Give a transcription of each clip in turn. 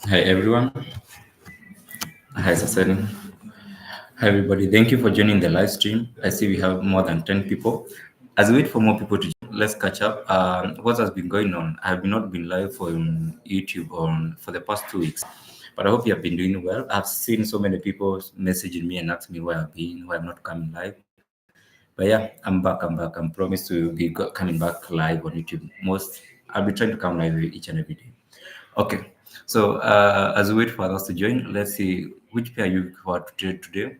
Hi everyone. Hi Sasen. Hi everybody. Thank you for joining the live stream. I see we have more than 10 people. As we wait for more people to join, let's catch up. What has been going on? I have not been live for YouTube for the past 2 weeks, but I hope you have been doing well. I've seen so many people messaging me and asking me where I've been, why I'm not coming live. But yeah, I'm back. I'm promised to be coming back live on YouTube. I'll be trying to come live each and every day. Okay. So as we wait for others to join, let's see which pair you for today.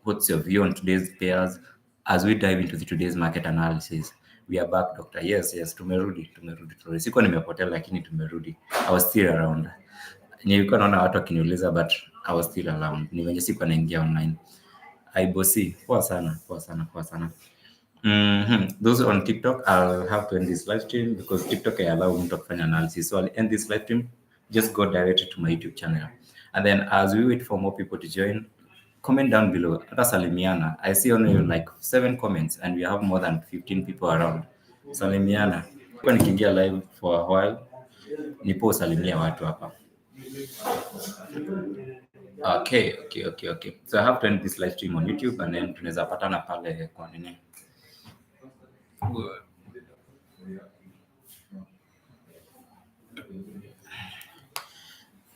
What's your view on today's pairs as we dive into today's market analysis? We are back, Doctor. Yes, tumerudi. Sikuwa nimepotea lakini tumerudi. I was still around. Nilikuwa naona watu wakiniuliza but I was still around. Ni venye sikuwa naingia online. Aibosi, poa sana. Those on TikTok, I'll have to end this live stream because TikTok I allow me to find analysis. So I'll end this live stream. Just go directly to my YouTube channel. And then as we wait for more people to join, comment down below. Hata salimiana. I see only like 7 comments and we have more than 15 people around. Salimiana. Kwa nikiingia live for a while, nipo salimia watu hapa. Okay. So I have to end this live stream on YouTube and then tunaweza patana pale kwa nini.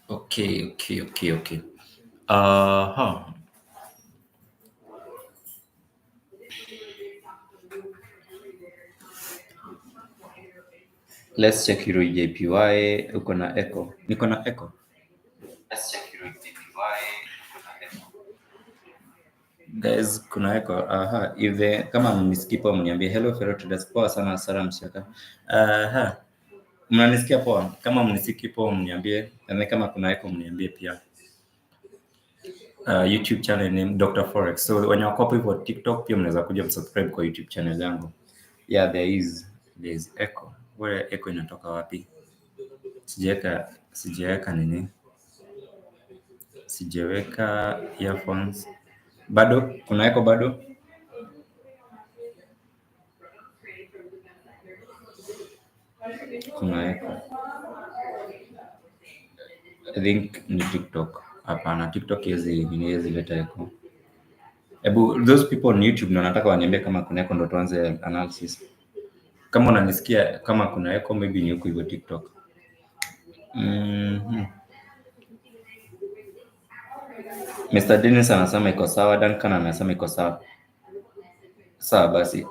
Okay. Uh-huh. Let's check Euro JPY. Uko na echo. Niko na echo. Let's check Euro JPY. Guys, kuna echo. Aha. Kama mnisikia poa mniambie hello fellow traders. Poa sana Sara Mshaka. Aha. Mnanisikia poa? Kama mnisikia poa mniambie. Na kama kuna echo mniambie pia. YouTube channel name Dr Forex. So wenye wako hapo hivyo TikTok pia mnaweza kuja msubscribe kwa YouTube channel yangu. Yeah, there is echo. Where echo inatoka wapi? Sijaweka nini? Sijaweka earphones. Bado kuna echo bado? Kuna echo. I think ni TikTok. Hapana, TikTok hizi leta echo. Those people on YouTube ndio nataka waniambie kama kuna echo ndo tuanze analysis. Kama unanisikia kama kuna echo maybe ni huko hivyo TikTok. Mr. Dennis anasema iko sawa, Duncan anasema iko sawa. Sawa basi.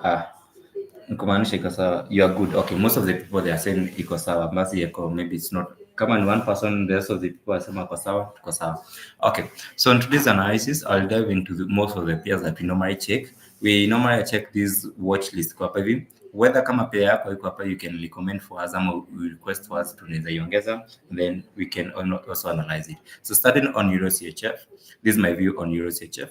Nikumaanisha iko sawa. You are good. Okay, most of the people they are saying iko sawa. Basi iko maybe it's not. Kama ni one person, the rest of the people asema iko sawa, iko sawa. Okay. So in today's analysis, I'll dive into most of the pairs that we normally check. We normally check this watch list kwa hapa hivi. Whether kama pair yako iko hapa, you can recommend for us ama we request for us tunaweza iongeza, then we can also analyze it. So starting on Euro CHF, this is my view on Euro CHF.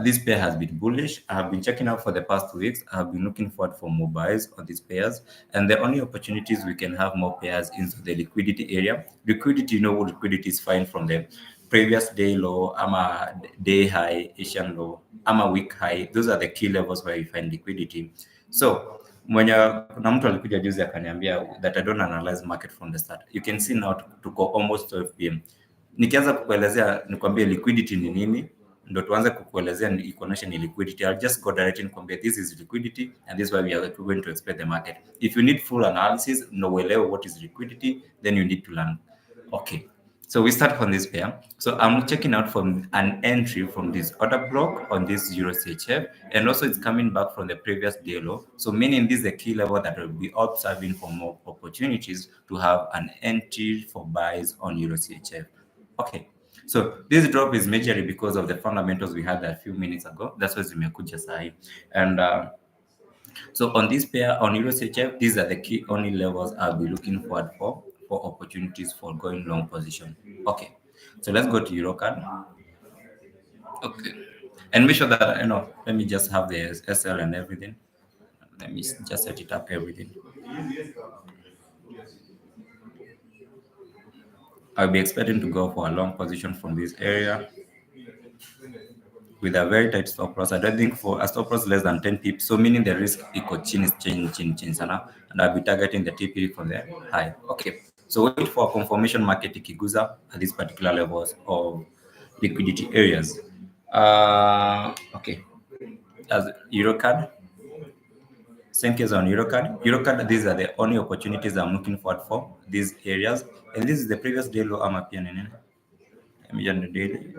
This pair has been bullish. I have been checking out for the past 2 weeks. I have been looking forward for more buys on these pairs. And the only opportunities we can have more pairs into the liquidity area. Liquidity, liquidity is fine from the previous day low, ama day high, Asian low, ama week high. Those are the key levels where you find liquidity. So kuna mtu alikuja juzi akaniambia that I don't analyze market from the start. You can see now tuko almost 12 p.m. Nikianza kukuelezea nikwambie liquidity ni nini, ndo tuanze kukuelezea ikuonyesha ni liquidity. I'll just go directly nikwambie this is liquidity and this is why we are going to expect the market. If you need full analysis, uelewe what is liquidity, then you need to learn. Okay. So we start from this pair. So I'm checking out from an entry from this order block on this Euro CHF, and also it's coming back from the previous day low. So meaning this is a key level that will be observing for more opportunities to have an entry for buys on Euro CHF. Okay. So this drop is majorly because of the fundamentals we had a few minutes ago. That's why zimekuja sahi. And so on this pair, on Euro CHF, these are the key only levels I'll be looking forward for opportunities for going long position. Okay, so let's go to Euro card. Okay, and make sure that let me just have the SL and everything. Let me just set it up everything. I'll be expecting to go for a long position from this area with a very tight stop loss. I don't think for a stop loss less than 10 pips. So meaning the risk equal chin is chin sana, and I'll be targeting the TP from the high. Okay. So wait for confirmation market ikiguza at these particular levels of liquidity areas. Okay, as Eurocard, same case on Eurocard. Eurocard, these are the only opportunities I'm looking forward for, these areas. And this is the previous day low I'm appearing in. Let me the daily.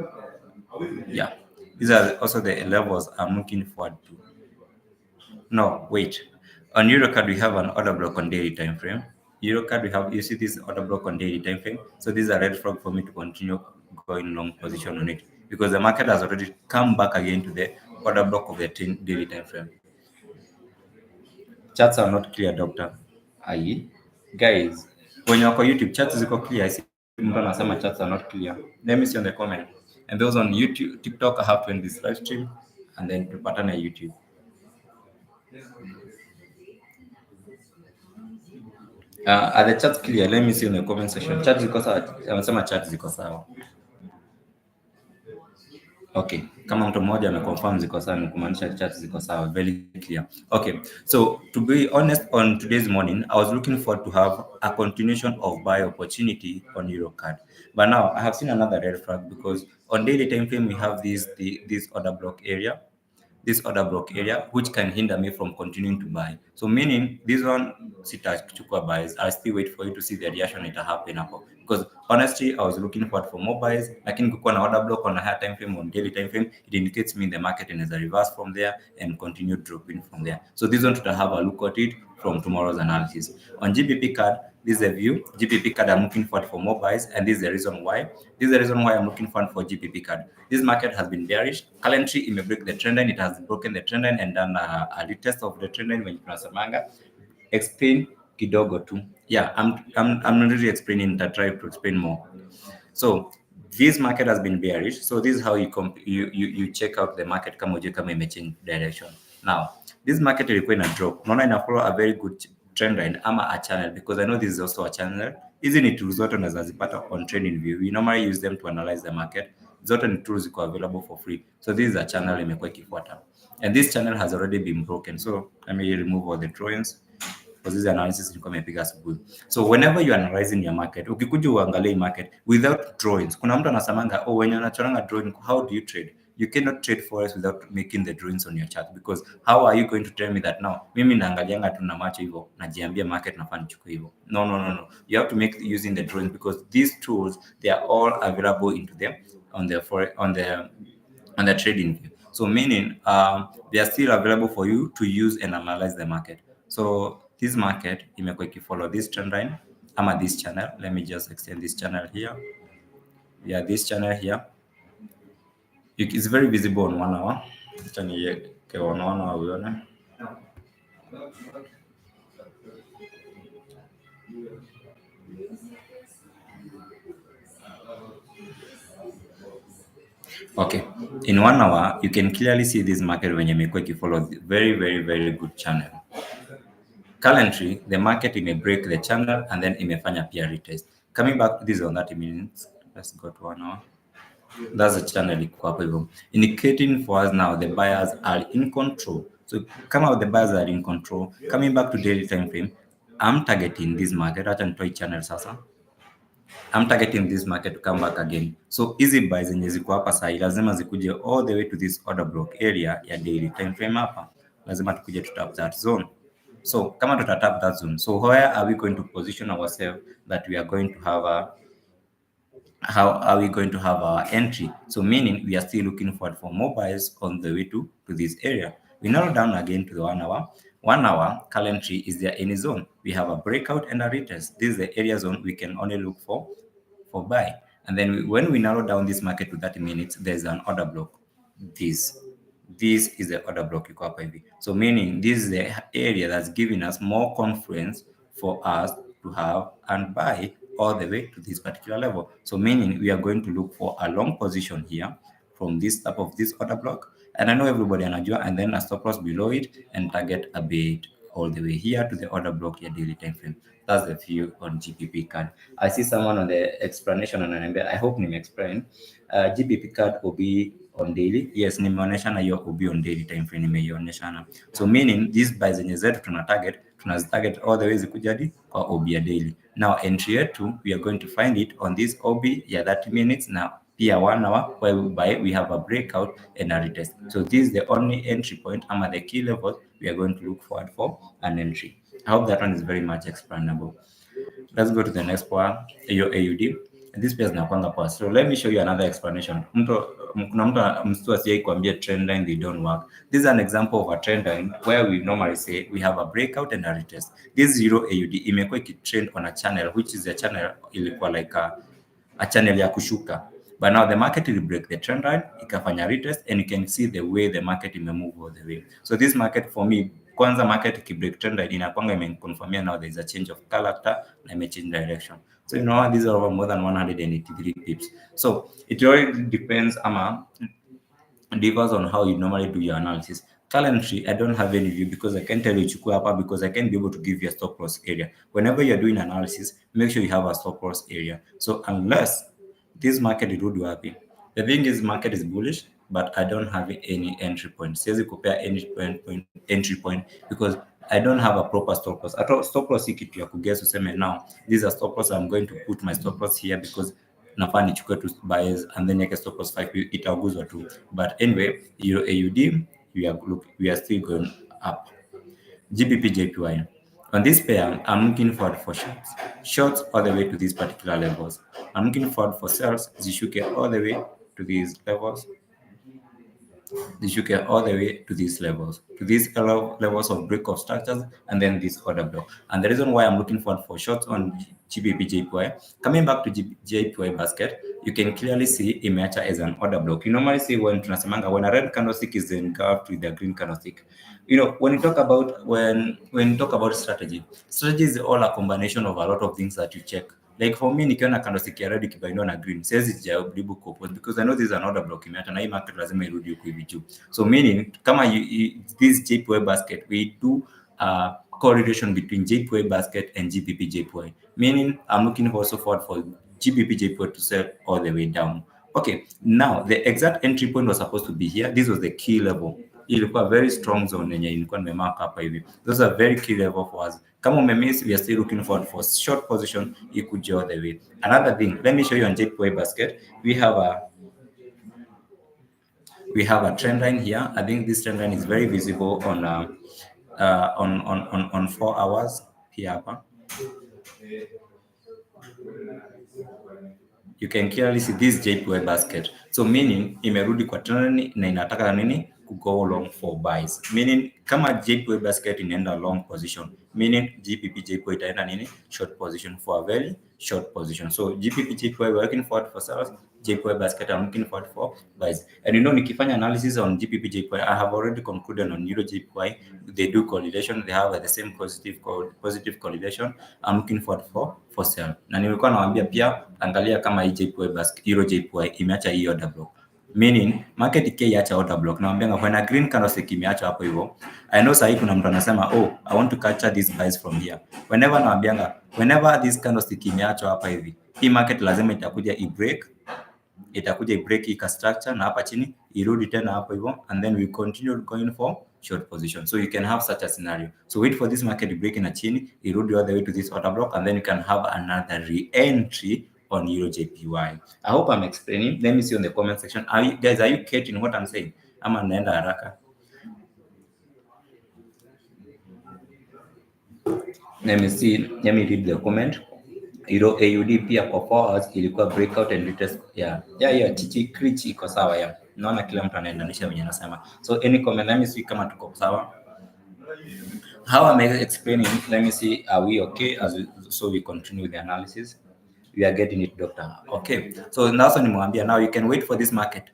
Yeah. These are also the levels I'm looking forward to. No, wait. On Eurocard, we have an order block on daily time frame. Eurocard, we have, you see this order block on daily time frame. So these are red flag for me to continue going long position on it because the market has already come back again to the order block of the daily time frame. Charts are not clear, doctor. Aye. Guys, when you're on YouTube, charts is clear. I see mtu anasema charts are not clear. Let me see on the comment. And those on YouTube, TikTok, I have to end this live stream and then to pattern on YouTube. Are the charts clear? Let me see in the comment section. Charts ziko sawa. Anasema charts ziko sawa. Okay, kama mtu mmoja ameconfirm ziko sawa ni kumaanisha charts ziko sawa. Very clear. Okay, so to be honest, on today's morning, I was looking forward to have a continuation of buy opportunity on Eurocard. But now I have seen another red flag because on daily time frame we have this order block area, which can hinder me from continuing to buy. So meaning this one sitachukua buys, I'll still wait for you to see the reaction it happen hapo. Because honestly, I was looking forward for more buys, lakini kukuwa na order block on a higher time frame, on daily time frame, it indicates me the market is a reverse from there and continue dropping from there. So this one to have a look at it from tomorrow's analysis. On GBP card, this is a view. GBP card, I'm looking forward for more buys, and this is the reason why. This is the reason why I'm looking forward for GBP card. This market has been bearish. Currently, it may break the trend line. It has broken the trend line and done a retest of the trend line when you manga. Explain kidogo tu. Yeah, I'm not really explaining that. Try to explain more. So this market has been bearish. So this is how you check out the market kama uje kama imechange direction. Now, this market ilikuwa ina drop. Naona ina follow a very good trend line ama a channel because I know this is also a channel. Hizi ni tools zote unazipata on trading view. We normally use them to analyze the market. Zote ni tools ziko available for free. So this is a channel imekuwa ikifuata. And this channel has already been broken. So let me remove all the drawings. Because this analysis ilikuwa imepiga asubuhi. So whenever you are analyzing your market, ukikuja uangalie market without drawings. Kuna mtu anasamanga, oh, when you're unachoranga drawing, how do you trade? You cannot trade forex without making the drawings on your chart because how are you going to tell me that now? Mimi naangalianga tu na macho hivyo, najiambia market nafaa nichukue hivyo. No. You have to make using the drawings because these tools, they are all available into them on the trading view. So meaning they are still available for you to use and analyze the market. So this market imekuwa ikifollow this trend line ama this channel. Let me just extend this channel here. Yeah, this channel here. It's very visible on 1 hour. On 1 hour uone. Okay, in 1 hour you can clearly see this market when you make follow very good channel. Currently, the market may break the channel and then imefanya pia retest. Coming back to this on 30 minutes, let's go to 1 hour. That's the channel iko hapo hivyo, indicating for us now the buyers are in control. So kama the buyers are in control, coming back to daily time frame, I'm targeting this market. Acha nitoe channel sasa. I'm targeting this market to come back again. So easy buys zenye ziko hapa sahi lazima zikuje all the way to this order block area ya daily time frame hapa. Lazima tukuje to tap that zone. So kama tuta tap that zone, so where are we going to position ourselves that we are going to have how are we going to have our entry? So meaning we are still looking for more buys on the way to this area. We narrow down again to the 1 hour. 1 hour currently, is there any zone? We have a breakout and a retest. This is the area zone we can only look for buy. And then when we narrow down this market to 30 minutes, there's an order block. This is the order block. So meaning this is the area that's giving us more confidence for us to have and buy all the way to this particular level. So meaning we are going to look for a long position here from this type of this order block. And I know everybody anajua, and then a stop loss below it and target a bit all the way here to the order block here daily time frame. That's the view on GBP card. I see someone on the explanation on I hope nime explain. GBP card will be on daily. Yes, nimeonyeshana hiyo will be on daily time frame, nimeionyeshana. So meaning these buys zenye zetu tuna tunazitarget all the way zikuja hadi kwa OB ya daily. Now entry yetu we are going to find it on this OB ya 30 minutes na pia 1 hour, whereby we have a breakout and a retest. So this is the only entry point ama the key levels we are going to look forward for an entry. I hope that one is very much explainable. Let's go to the next one, your AUD. This pia zinakwanga poa. So let me show you another explanation. Kuna mtu asiyei kuambia trend line they don't work. This is an example of a trend line where we normally say we have a breakout and a retest. This zero AUD imekuwa ikitrend on a channel which is a channel ilikuwa like a channel ya kushuka. But now the market will break the trend line, ikafanya retest, and you can see the way the market imemove all the way. So this market for me, kwanza market ikibreak trend line inakwanga imeconfirmia now there is a change of character na imechange direction. So you know these are over more than 183 pips. So it already depends ama differs on how you normally do your analysis. Currently, I don't have any view because I can't tell you chukua hapa because I can't be able to give you a stop loss area. Whenever you're doing analysis, make sure you have a stop loss area. So unless this market is really happy, the thing is market is bullish, but I don't have any entry point. Siwezi kupea any entry point because I don't have a proper stop loss. At all, stop loss si kitu ya kuguess useme now this is a stop loss, I'm going to put my stop loss here because nafaa nichukue tu buyers and then yake stop loss 5 itaguzwa tu. But anyway, Euro AUD we are still going up. GBP JPY. On this pair, I'm looking forward for shorts all the way to these particular levels. I'm looking forward for sells zishuke all the way to these levels. They should get all the way to these levels, to these levels of break of structures, and then this order block. And the reason why I'm looking for shorts on GBP JPY, coming back to JPY basket, you can clearly see imeacha as an order block. You normally see when a red candlestick is engulfed with a green candlestick. You know, when you talk about strategy is all a combination of a lot of things that you check. Like for me nikiona candlestick ya red ikibainiwa na green siwezi jaribu kuoppose because I know this is an order block imeacha na hii market lazima irudi huku hivi juu. So meaning kama this JPY basket we do correlation between JPY basket and GBP JPY, meaning I'm looking also for GBP JPY to sell all the way down. Okay, now the exact entry point was supposed to be here. This was the key level. Ilikuwa very strong zone yenye ilikuwa nimemark hapa hivi. Those are very key level for us. Kama umemiss, we are still looking for short position ikuje all the way. Another thing, let me show you on JPY basket. We have a trend line here. I think this trend line is very visible on 4 hours here hapa. You can clearly see this JPY basket. So meaning imerudi kwa trend na inataka nini to go long for buys. Meaning kama JPY basket inaenda long position, meaning GBP JPY itaenda nini short position for a very short position. So GBP JPY we're looking forward for sellers, JPY basket I'm looking forward for buys. And you know nikifanya analysis on GBP JPY, I have already concluded on Euro JPY. They do correlation, they have the same positive correlation. I'm looking forward for sell. Na nilikuwa nawaambia pia angalia kama hii JPY basket Euro JPY imeacha hii order block. Meaning market ikiacha order block naambia when a green candlestick imeacha hapo hivyo, I know sasa kuna mtu anasema oh I want to capture these buys from here. Whenever this candlestick imeacha hapa hivi, hii market lazima itakuja i-break ika structure na hapa chini irudi tena hapo hivyo, and then we continue going for short position. So you can have such a scenario. So wait for this market break na chini irudi all the way to this order block, and then you can have another re-entry on Euro JPY. I hope I'm explaining. Let me see on the comment section. Are you catching what I'm saying? Ama naenda haraka? Let me read the comment. Euro AUD pia kwa 4 hours ilikuwa breakout and retest. Chichi Krich iko sawa ya. Naona kila mtu anaendanisha venye anasema. So any comment, let me see kama tuko sawa. How am I explaining? Let me see, are we okay so we continue the analysis? We are getting it, doctor. Okay. So now nimwambia now you can wait for this market.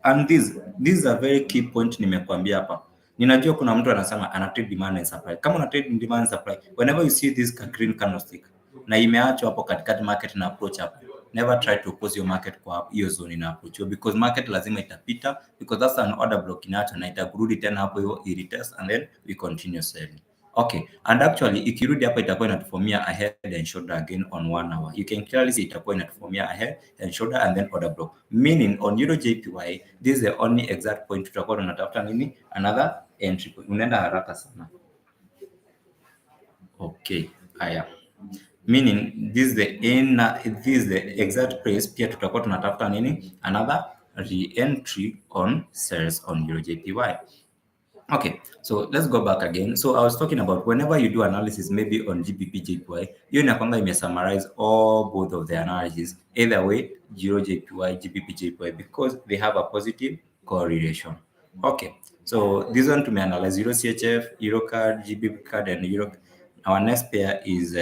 And this is a very key point nimekuambia hapa. Ninajua kuna mtu anasema ana trade demand and supply. Kama una trade demand and supply, whenever you see this green candlestick na imeachwa hapo katikati market na approach hapo, never try to oppose your market kwa hiyo zone ina approach because market lazima itapita, because that's an order block inaachwa na itakurudi tena hapo hiyo retest and then we continue selling. Okay, and actually ikirudi hapa itakuwa inatuformia a head and shoulder again on 1 hour. You can clearly see itakuwa inatuformia a head and shoulder and then order block. Meaning on Euro JPY, this is the only exact point tutakuwa tunatafuta nini? Another entry point. Unaenda haraka sana. Okay, haya, meaning this is the exact price. Pia tutakuwa tunatafuta nini, another re-entry on sales on Euro JPY. Okay, so let's go back again. So I was talking about whenever you do analysis, maybe on GBP JPY, you inakwanga ime summarize all both of the analysis, either way, Euro JPY, GBP JPY, because they have a positive correlation. Okay, so this one to me analyze Euro CHF, Euro card, GBP card, and Euro. Our next pair is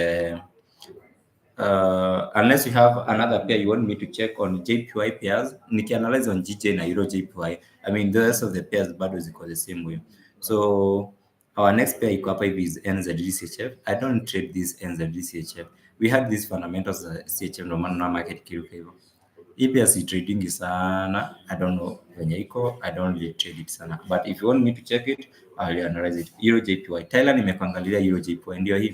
unless you have another pair you want me to check on JPY pairs, nikianalyze on GJ na Euro JPY. I mean, the rest of the pairs bado ziko the same way. So our next pair iko hapa hivi is NZD-CHF. I don't trade this NZD-CHF. We had these fundamentals za CHF, ndio maana na market kiruka hivyo. Hii pia si trading sana. I don't know venye iko. I don't really trade it sana. But if you want me to check it, I'll analyze it. Euro JPY. Thailand nimekuangalia Euro JPY ndio hii.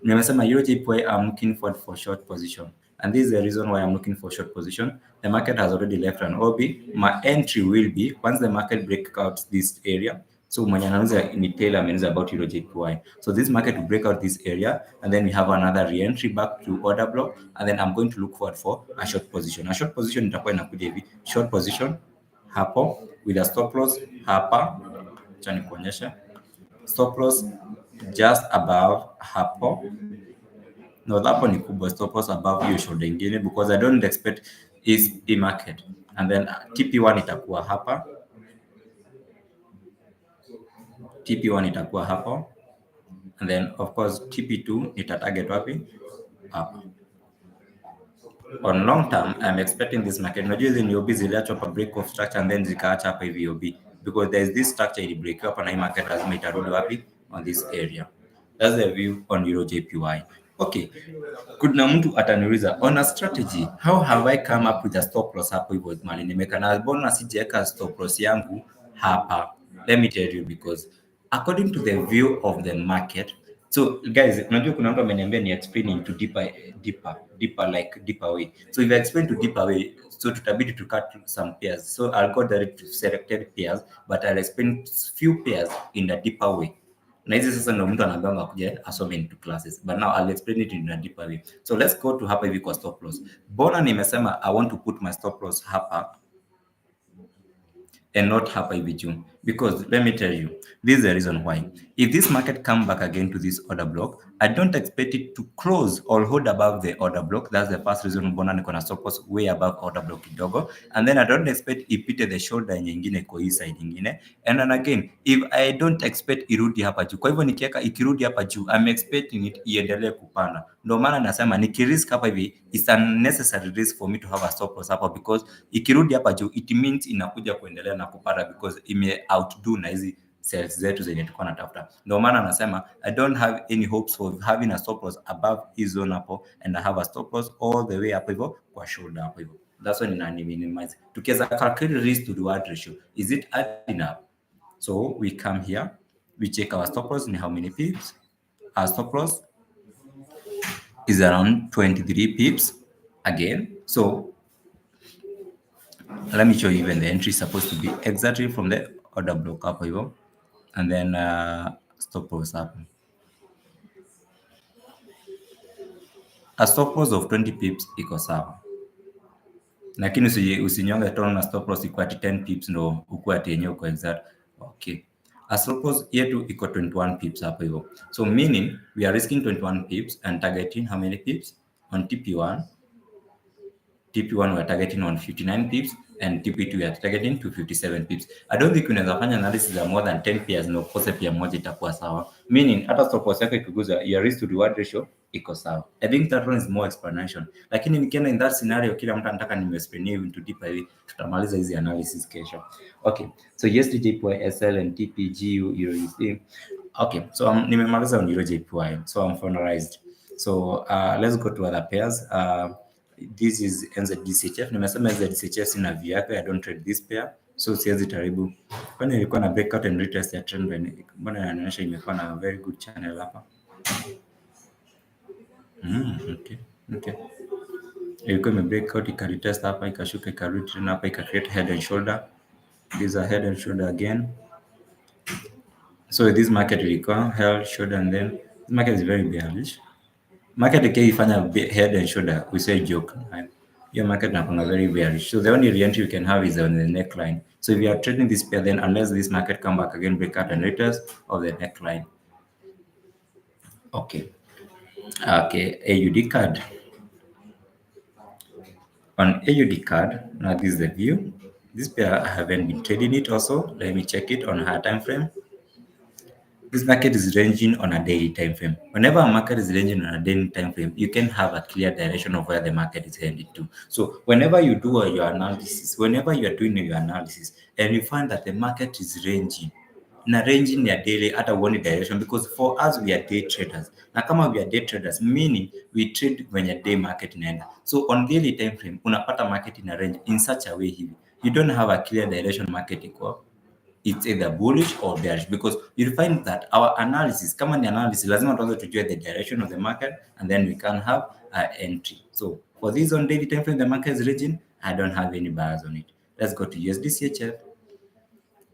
Nimesema Euro JPY, I'm looking for short position, and this is the reason why I'm looking for short position. The market has already left an OB. My entry will be once the market breaks out this area. So mwenye anauza ni Taylor ameniza about Euro JPY. So this market will break out this area, and then we have another re-entry back to order block, and then I'm going to look forward for a short position. A short position itakuwa inakuja hivi, short position hapo with a stop loss hapa, acha nikuonyeshe stop loss just above hapo. No, hapo ni kubwa, stop loss above hiyo shoulder ingine, because I don't expect is the market, and then TP1 itakuwa hapa, TP1 itakuwa hapo, and then of course TP2 ita target wapi? Hapa. On long term, I'm expecting this market. Unajua hizi ni OB ziliachwa hapa break of structure and then zikaacha hapa hivi OB, because there is this structure ili break up na hii market lazima itarudi wapi? On this area. That's the view on Euro JPY. Okay. Kuna mtu ataniuliza on a strategy, how have I come up with a stop loss hapo hivyo mali nimeka na mbona sijaweka stop loss yangu hapa? Let me tell you, because according to the view of the market. So guys, unajua kuna mtu ameniambia ni explain into deeper like deeper way. So if I explain to deeper way, so tutabidi to cut some pairs. So I'll go direct to selected pairs, but I'll explain few pairs in a deeper way. Na hizi sasa ndio mtu anaambiwa kuja asome into classes, but now I'll explain it in a deeper way. So let's go to hapa hivi kwa stop loss. Bona nimesema I want to put my stop loss hapa and not hapa hivi juu, because let me tell you, this is the reason why. If this market come back again to this order block, I don't expect it to close or hold above the order block. That's the first reason mbona niko na stop loss way above order block kidogo, and then I don't expect ipite the shoulder nyingine kwa hii side nyingine, and then again if I don't expect irudi hapa juu. Kwa hivyo nikiweka ikirudi hapa juu, I'm expecting it iendelee kupanda. Ndio maana nasema nikirisk hapa hivi, it's a necessary risk for me to have a stop loss hapa, because ikirudi hapa juu it means inakuja kuendelea na kupanda, because ime outdo na hizi sales zetu zenye tulikuwa natafuta. Ndio maana nasema I don't have any hopes for having a stop loss above hii zone hapo, and I have a stop loss all the way hapo hivyo kwa shoulder hapo hivyo. That's why nina minimize. Tukiweza calculate risk to reward ratio, is it adding up? So we come here, we check our stop loss in how many pips. Our stop loss is around 23 pips again. So let me show you, even the entry is supposed to be exactly from the order block up here, and then stop loss up. A stop loss of 20 pips iko sawa, lakini usinyonge tona na stop loss iko at 10 pips ndo ukuwa ati yenyewe uko exact. Okay, a stop loss yetu iko 21 pips hapo hivyo, so meaning we are risking 21 pips and targeting how many pips on TP1. TP1 we're targeting on 59 pips, and TP2 we are targeting to 57 pips. I don't think unaweza fanya analysis ya more than 10 pairs na ukose pia moja itakuwa sawa, meaning hata stop loss yako ikiguza, your risk to reward ratio iko sawa. I think that one is more explanation, lakini nikienda in that scenario kila mtu anataka explain into deeper hivi, tutamaliza hizi analysis kesho. Okay, so USD JPY, SL and TPG Euro USD. Okay, so nimemaliza on Euro JPY, so I'm finalized. So let's go to other pairs. This is NZD-CHF. Nimesema NZD-CHF sina view yake, I don't trade this pair, so siwezi karibu. Kwani ilikuwa na breakout and retest ya trend line, mbona inaonyesha imekuwa na very good channel hapa. Okay. Ilikuwa ime breakout ikaretest hapa, ikashuka ikarudi tena hapa, create head and shoulder. These are head and shoulder again. So this market ilikuwa held, shoulder, and then This market is very bearish. Market ikifanya head and shoulder, we say joke. Right? Your market nakunga very bearish. So the only re-entry you can have is on the neckline. So if you are trading this pair, then unless this market come back again, break out and latest of the neckline. Okay. Okay, AUD card. On AUD card, now this is the view. This pair I haven't been trading it also. Let me check it on higher time frame. This market is ranging on a daily time frame. Whenever a market is ranging on a daily time frame, you can have a clear direction of where the market is headed to. So whenever you do your analysis, whenever you are doing your analysis, and you find that the market is ranging, na ranging ya daily hata uone direction, because for us we are day traders. Na kama we are day traders, meaning we trade when your day market inaenda. So on daily time frame, unapata market in a range in such a way hivi. You don't have a clear direction market iko, it's either bullish or bearish, because you'll find that our analysis, kama ni analysis, lazima tuanze tujue the direction of the market, and then we can have an entry. So for this on daily time frame, the market is ranging, I don't have any buyers on it. Let's go to USDCHF.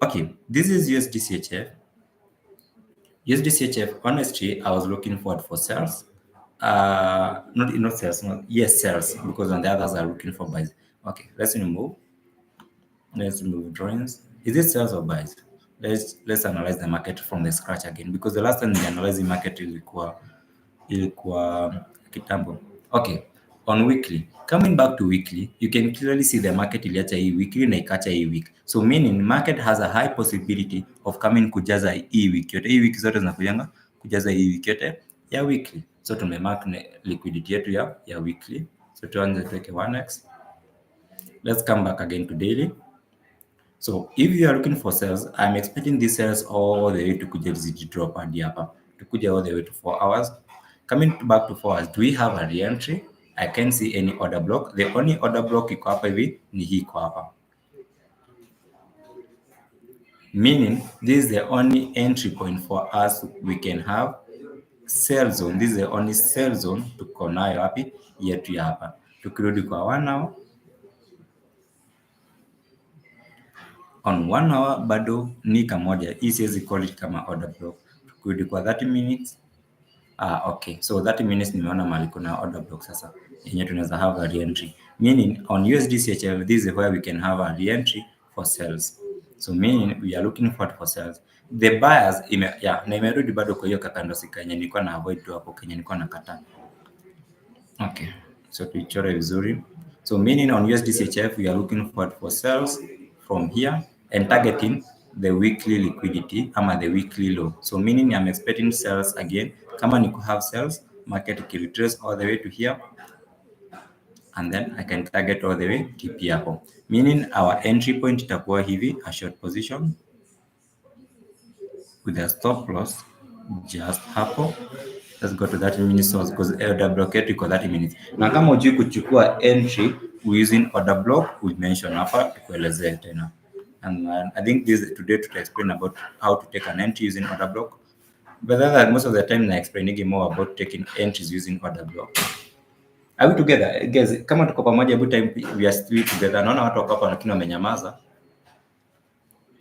Okay, this is USDCHF. USDCHF, honestly, I was looking forward for sales. Not sales, yes, sales, because on the others are looking for buys. Okay, let's remove. Let's remove drawings. Is it sales or buys? Let's analyze the market from the scratch again, because the last time we analyzed the market ilikuwa kitambo. Okay, on weekly, coming back to weekly, you can clearly see the market iliacha hii weekly na ikacha hii week. So meaning market has a high possibility of coming kujaza hii week yote. Hii wiki zote zinakujanga kujaza hii week yote ya weekly. So tumemark liquidity yetu ya weekly. So tuanze tuweke 1x. Let's come back again to daily. So if you are looking for sales, I'm expecting these sales all the way to kuja drop hadi hapa. To kuja all the way to 4 hours. Coming back to 4 hours, do we have a re-entry? I can't see any order block. The only order block iko hapa hivi ni hii iko hapa. Meaning this is the only entry point for us we can have sell zone. This is the only sell zone tuko nayo wapi yetu ya hapa. Tukirudi kwa 1 hour, on 1 hour bado ni kamoja, hii siwezi call it kama order block. Tukirudi kwa 30 minutes, okay, so 30 minutes nimeona mahali kuna order block sasa yenye tunaweza have a re-entry, meaning on USDCHF this is where we can have a re-entry for sales. So meaning we are looking for sales. The buyers na imerudi bado kwa hiyo kakando sika yenye nilikuwa na avoid tu hapo kenye nilikuwa nakata. Okay, so tuichore vizuri. So meaning on USDCHF we are looking for sales from here and targeting the weekly liquidity ama the weekly low. So meaning I'm expecting sales again. Kama ni have sales, market can retrace all the way to here, and then I can target all the way TP hapo. Meaning our entry point itakuwa hivi, a short position with a stop loss just hapo. Let's go to 30 minutes source because order block yetu iko 30 minutes. Na kama hujui kuchukua entry using order block, we mention hapa tukuelezee tena. And I think today to explain about how to take an entry using order block. But then most of the time I explaining more about taking entries using order block. Are we together? Guys, kama tuko pamoja every time we are still together. Naona watu wako hapa lakini wamenyamaza.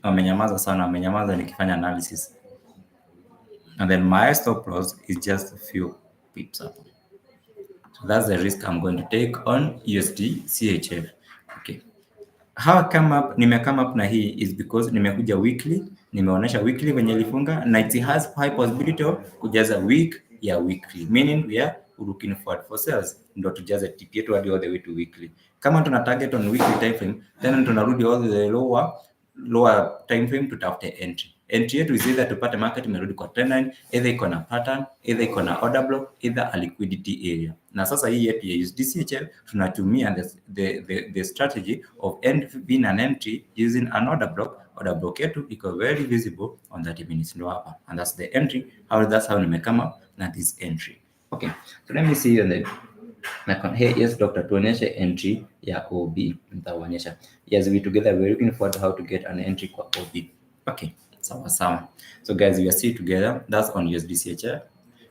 Wamenyamaza sana, wamenyamaza nikifanya analysis. And then my stop loss is just a few pips up. So that's the risk I'm going to take on USD CHF. Okay. How nime come up na hii is because nimekuja weekly, nimeonyesha weekly venye ilifunga na it has high possibility of kujaza week ya weekly, meaning we are looking forward for sales ndo tujaze tip yetu hadi all the way to weekly. Kama tuna target on weekly time frame, then tunarudi all the lower time frame tutafute entry. Entry yetu is either tupate market imerudi kwa trend line, either iko na pattern, either iko na order block, either a liquidity area. Na sasa hii yetu ya USDCHF tunatumia the strategy of being an entry using an order block. Order block yetu iko very visible on 30 minutes ndo hapa, and that's the entry. That's how nimekama up na this entry. Okay, so let me see on the hey, yes doctor, tuonyeshe entry ya OB. Nitaonyesha. Yes, we together we're looking forward to how to get an entry kwa OB. Okay, sawa. So guys, we are still together. That's on USDCHF.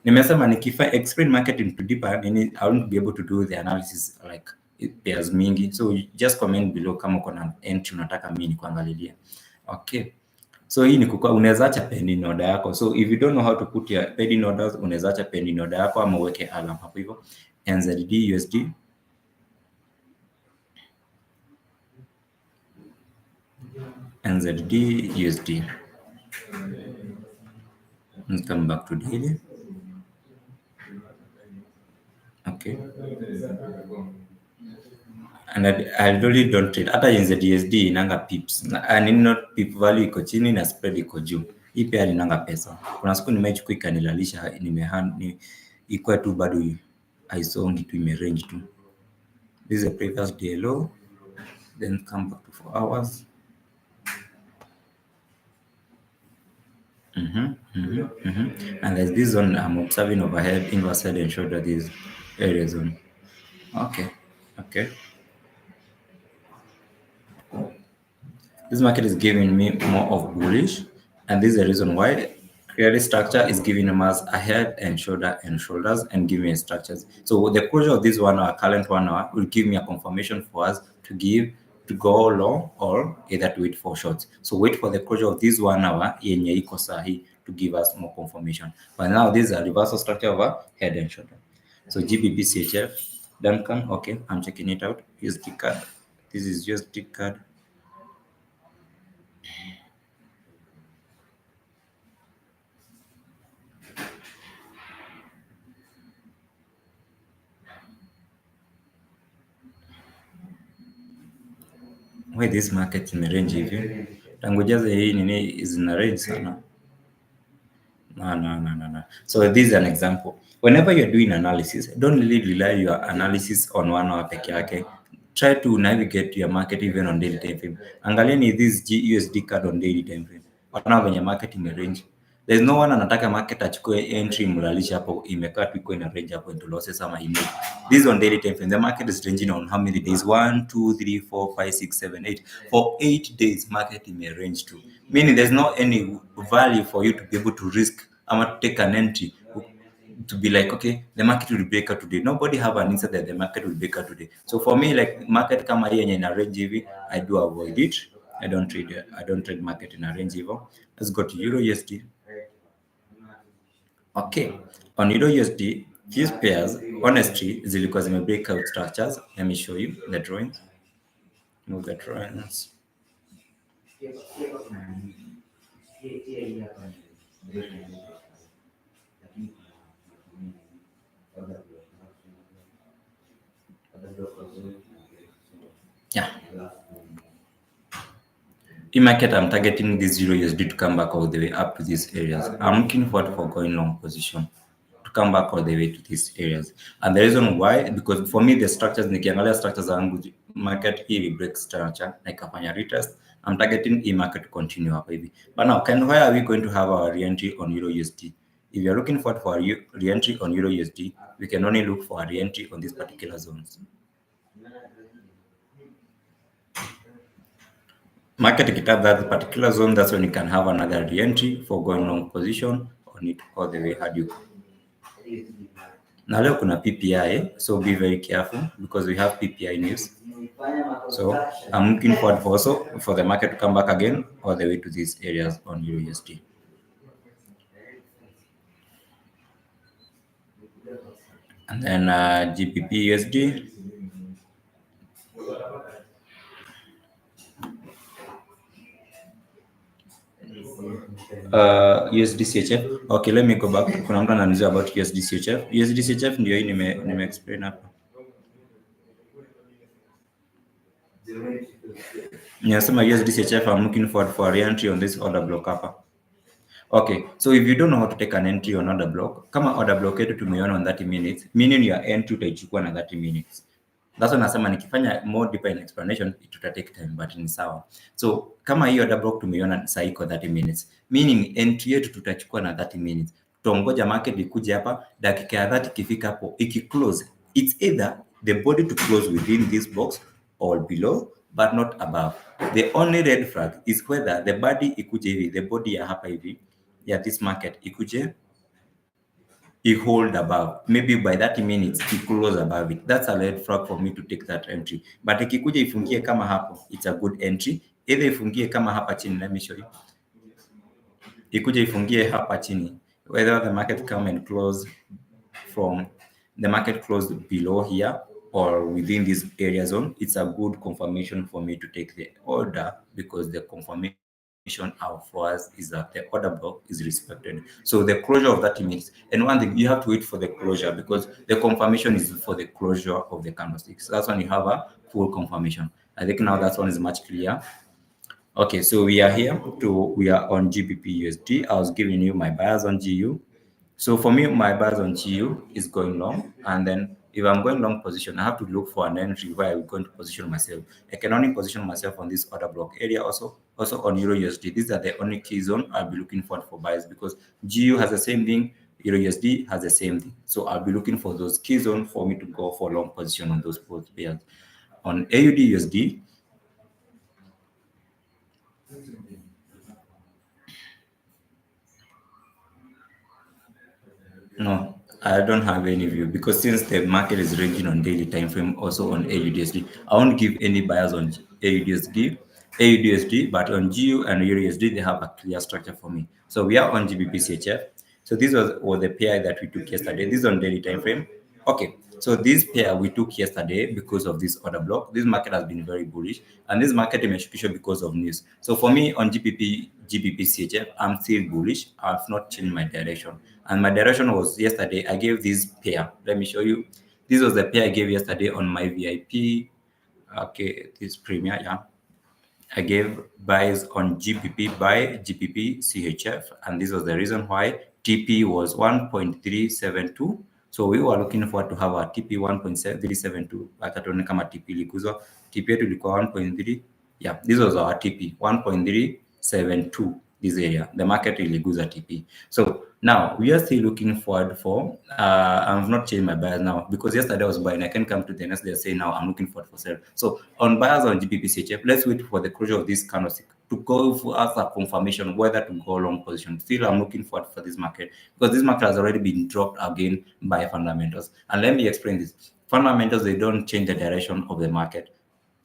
Nimesema nikifa explain market into deeper, I won't be able to do the analysis like pairs mingi. So just comment below kama uko na entry unataka mimi nikuangalilie. Okay. So hii ni kukua, unaweza acha pending order yako. So if you don't know how to put your pending orders, unaweza acha pending order yako ama uweke alarm hapo hivyo. NZD USD, NZD USD. Let's come back to daily. Okay. And I really don't trade. Hata NZD inanga pips. And not pip value iko chini na spread iko juu. Hii pia inanga pesa. Kuna siku nimechukua ikanilalisha, iko tu bado haisongi tu, imerange tu. This is a previous day low. Then come back to 4 hours. And there's this one I'm observing overhead, inverse head and shoulder, this area zone. Okay. This market is giving me more of bullish, and this is the reason why. Clearly, structure is giving us a head and shoulders and giving me structures. So the closure of this 1 hour, current 1 hour, will give me a confirmation for us to go long or either to wait for shorts. So wait for the closure of this 1 hour yenye iko sahi to give us more confirmation. But now this is a reversal structure of a head and shoulder. So GBP CHF, Duncan, okay, I'm checking it out. USD card. This is USD card. Why this market imerange hivi? Tangu jaza hii nini zina range sana. No. So this is an example. Whenever you're doing analysis, don't really rely your analysis on 1 hour peke yake. Try to navigate your market even on daily time frame. Angalieni this USD card on daily time frame. Wanaona venye market imerange. There's no one anataka market achukue entry mlalisha hapo imekaa tu iko ina range hapo into losses ama image. This on daily time frame. The market is ranging on how many days? 1, 2, 3, 4, 5, 6, 7, 8. For 8 days, market may range too. Meaning there's no any value for you to be able to risk or take an entry to be like, okay, the market will break out today. Nobody have an answer that the market will break out today. So for me, like market kama hii yenye ina range hivi, I do avoid it. I don't trade market in a range hivyo. Let's go to Euro USD. Okay, on Euro USD, these pairs, honestly, zilikuwa zime breakout structures. Let me show you the drawings. Move the drawings. Yeah. In market, I'm targeting this Euro USD to come back all the way up to these areas. I'm looking forward for going long position to come back all the way to these areas. And the reason why, because for me, the structures, nikiangalia structures zangu, market hii break structure, ikafanya retest, I'm targeting e-market to continue hapa hivi. But now, why are we going to have our re-entry on Euro USD? If you're looking forward for a re-entry on Euro USD, we can only look for a re-entry on these particular zones. Market ikitap that particular zone, that's when you can have another re-entry for going long position on it all the way hard you. Now leo kuna PPI, so be very careful because we have PPI news. So I'm looking forward also for the market to come back again all the way to these areas on Euro USD. And then GBP USD. USD CHF. Okay, let me go back. Kuna mtu ananiuliza about USD CHF. USD CHF ndio hii nime explain hapa. Ninasema USD CHF, I'm looking forward for a re-entry on this order block hapa. Okay, so if you don't know how to take an entry on order block, kama order block yetu tumeiona on 30 minutes, meaning your entry utaichukua na 30 minutes. That's why nasema nikifanya more deeper in explanation it will take time, but ni sawa. So kama hiyo order block tumeiona saa iko 30 minutes, meaning entry yetu tutachukua na 30 minutes. Tuongoja market ikuje hapa, dakika ya 30 ikifika hapo, ikiclose, it's either the body to close within this box or below, but not above. The only red flag is whether the body ikuje hivi, the body ya hapa hivi, ya this market ikuje hold above, maybe by 30 minutes close above it. That's a red flag for me to take that entry. But ikikuja ifungie kama hapo, it's a good entry. Either ifungie kama hapa chini, let me show you. ikuje ifungie hapa chini, whether the market come and close from the market closed below here or within this area zone, it's a good confirmation for me to take the order, because the confirmation for us is that the order block is respected. So the closure of that image, and one thing, you have to wait for the closure, because the confirmation is for the closure of the candlesticks. So that's when you have a full confirmation. I think now that one is much clearer. Okay, so we are on GBP USD. I was giving you my buyers on GU. So for me, my buyers on GU is going long, and then if I'm going long position, I have to look for an entry where I'm going to position myself. I can only position myself on this order block area, also on Euro USD. These are the only key zone I'll be looking for buys, because GU has the same thing, Euro USD has the same thing. So I'll be looking for those key zone for me to go for long position on those both pairs. On AUD USD, no, I don't have any view, because since the market is ranging on daily time frame, also on AUDSD, I won't give any buyers on AUDSD, but on GU and USD, they have a clear structure for me. So we are on GBP. So this was the pair that we took yesterday. This is on daily time frame. Okay, so this pair we took yesterday because of this order block. This market has been very bullish, and this market imeshukishwa because of news. So for me on GBP I'm still bullish. I've not changed my direction, and my direction was yesterday. I gave this pair. Let me show you. This was the pair I gave yesterday on my VIP. Okay, this premier, yeah. I gave buys on GPP by GPP CHF, and this was the reason why TP was 1.372. So we were looking forward to have a TP 1.372, but hatuoni kama TP ilikuzwa. TP yetu ilikuwa 1.3. Yeah, this was our TP 1.372. This area, the market iliguza TP. So now we are still looking forward for. I've not changed my buyers now, because yesterday I was buying. I can come to the next day and say now I'm looking forward for sale. So on buyers on GBP let's wait for the closure of this candlestick to go for us a confirmation whether to go long position. Still, I'm looking forward for this market, because this market has already been dropped again by fundamentals. And let me explain this. Fundamentals, they don't change the direction of the market.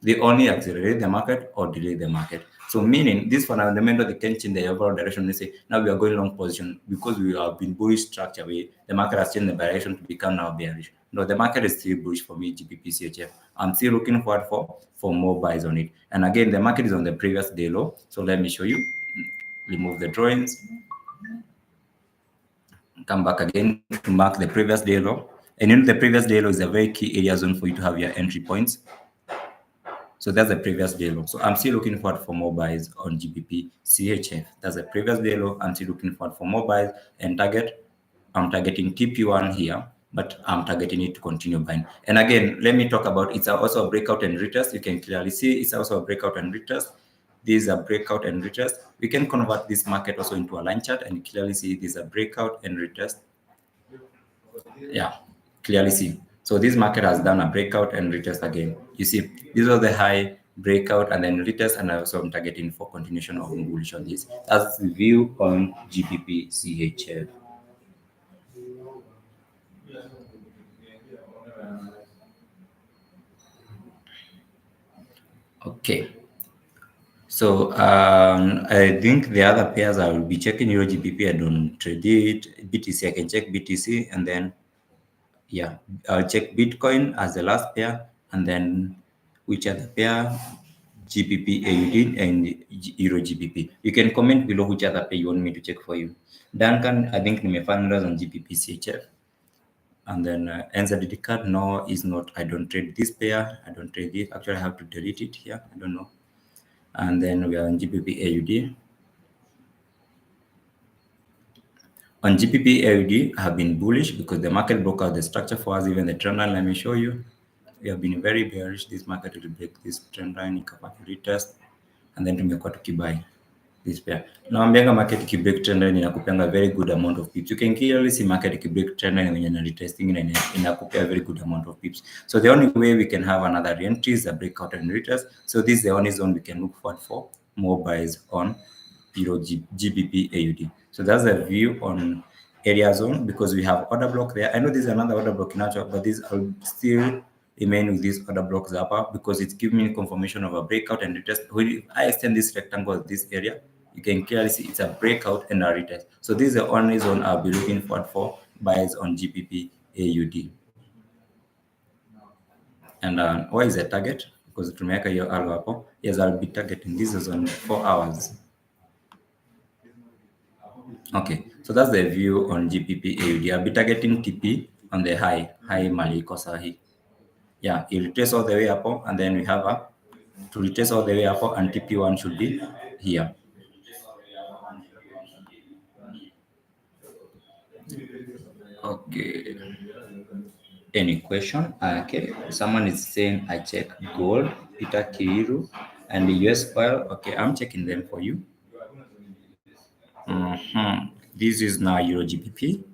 They only accelerate the market or delay the market. So meaning this fundamental, they can change the overall direction. They say now we are going long position because we have been bullish structure. The market has changed the direction to become now bearish. No, the market is still bullish for me, GBP. I'm still looking forward for more buys on it. And again, the market is on the previous day low. So let me show you. Remove the drawings. Come back again to mark the previous day low. And you know the previous day low is a very key area zone for you to have your entry points. So that's the previous day low. So I'm still looking forward for more buys on GBP CHF. That's the previous day low. I'm still looking forward for more buys and target. I'm targeting TP1 here, but I'm targeting it to continue buying. And again, let me talk about it's also a breakout and retest. You can clearly see it's also a breakout and retest. These are breakout and retest. We can convert this market also into a line chart and clearly see these are breakout and retest. Yeah, clearly see. So this market has done a breakout and retest again. You see, this was the high breakout and then retest, and I also am targeting for continuation of bullish on this. That's the view on GBP CHF. Okay. So I think the other pairs I will be checking Euro GBP. I don't trade it. BTC, I can check BTC, and then yeah, I'll check Bitcoin as the last pair, and then which other pair? GBP AUD and Euro GBP. You can comment below which other pair you want me to check for you. Duncan, I think nimefind on GBP CHF. And then NZD card, no, is not. I don't trade this pair. I don't trade it. Actually, I have to delete it here. I don't know. And then we are on GBP AUD. On GBP AUD, I have been bullish because the market broke out the structure for us, even the trend line. Let me show you. We have been very bearish. This market will break this trend line, ikapata retest, and then tumekuwa tukibuy this pair. Naambianga market ikibreak trend line inakupanga very good amount of pips. You can clearly see market ikibreak trend line when you're retesting and inakupea very good amount of pips. So the only way we can have another re-entry is a breakout and retest. So this is the only zone we can look for more buys on Euro GBP AUD. So that's the view on area zone, because we have order block there. I know this is another order block in actual, but this I'll still remain with this order block zapper because it's giving me confirmation of a breakout and retest. When I extend this rectangle this area, you can clearly see it's a breakout and a retest. So this is the only zone I'll be looking for buys on GBP AUD. And why is a target? Because tumeweka hiyo arrow hapo. Yes, I'll be targeting this is on 4 hours. Okay, so that's the view on GBP AUD. I'll be targeting TP on the high mali iko sahi. Yeah, it retrace all the way up, and then we have a to retrace all the way up, and TP1 should be here. Okay. Any question? Okay. Someone is saying I check gold, Peter Kiriru, and the US oil. Okay, I'm checking them for you. This is now Euro GBP.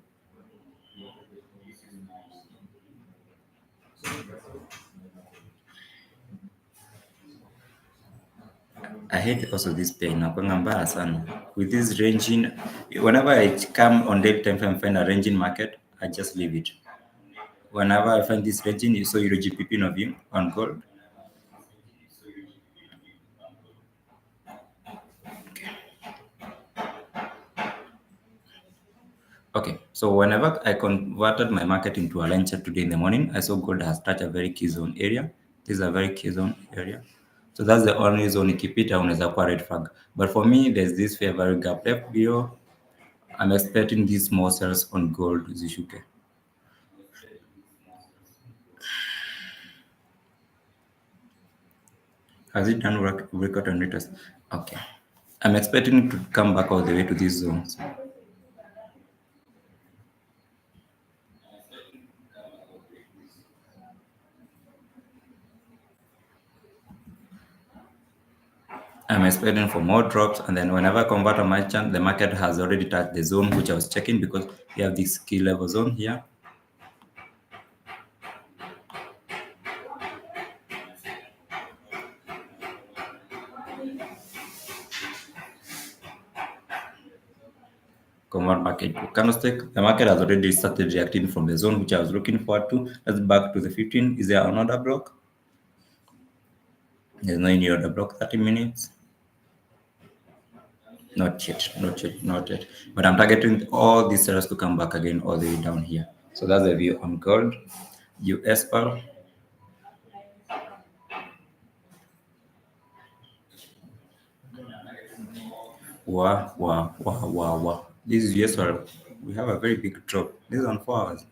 I hate also this pain. Nakwanga mbaya sana. With this ranging, whenever I come on daily time frame and find a ranging market, I just leave it. Whenever I find this ranging, you saw Euro GBP no view on gold. Okay, so whenever I converted my market into a line chart today in the morning, I saw gold has touched a very key zone area. This is a very key zone area. So that's the only zone ikipita unaweza kuwa red flag. But for me, there's this fair value gap left below. I'm expecting these small sales on gold zishuke. Has it done record and retest? Okay. I'm expecting it to come back all the way to these zones. I'm expecting for more drops, and then whenever I convert a merchant, the market has already touched the zone which I was checking because we have this key level zone here. Convert market to candlestick. The market has already started reacting from the zone which I was looking forward to. Let's back to the 15. Is there another block? There's no any other block. 30 minutes. Not yet, not yet, not yet. But I'm targeting all these sellers to come back again all the way down here. So that's the view on gold, US oil. Wow, wow, wow, wow, wow. This is US oil. We have a very big drop. This is on 4 hours.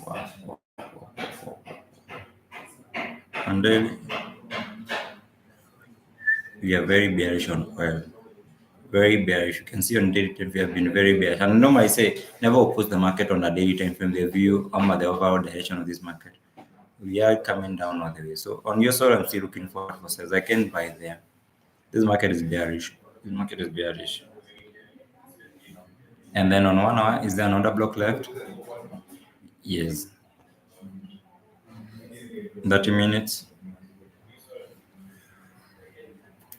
Wow, wow, wow, wow. And then we are very bearish on oil. Very bearish. You can see on daily time frame we have been very bearish. And normally I say never oppose the market on a daily time frame, the view the overall direction of this market. We are coming down all the way. So on your side, I'm still looking for sales. I can buy there. This market is bearish. This market is bearish. And then on 1 hour, is there another block left? Yes. 30 minutes.